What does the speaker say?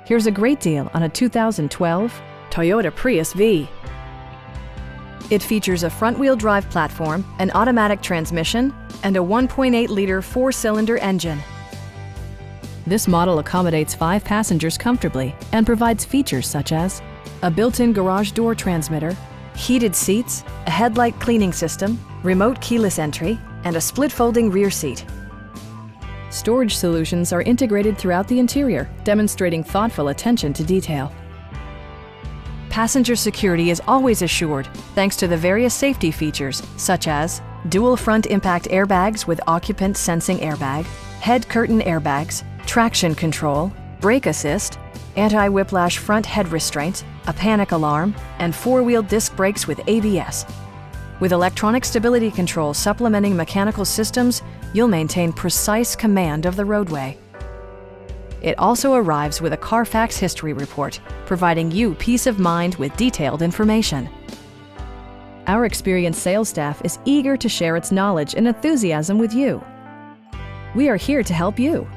Here's a great deal on a 2012 Toyota Prius V. It features a front-wheel drive platform, an automatic transmission, and a 1.8-liter four-cylinder engine. This model accommodates 5 passengers comfortably and provides features such as a built-in garage door transmitter, heated seats, a headlight cleaning system, remote keyless entry, and a split-folding rear seat. Storage solutions are integrated throughout the interior, demonstrating thoughtful attention to detail. Passenger security is always assured thanks to the various safety features such as dual front impact airbags with occupant sensing airbag, head curtain airbags, traction control, brake assist, anti-whiplash front head restraints, a panic alarm, and 4-wheel disc brakes with ABS. With electronic stability control supplementing mechanical systems, you'll maintain precise command of the roadway. It also arrives with a Carfax history report, providing you peace of mind with detailed information. Our experienced sales staff is eager to share its knowledge and enthusiasm with you. We are here to help you.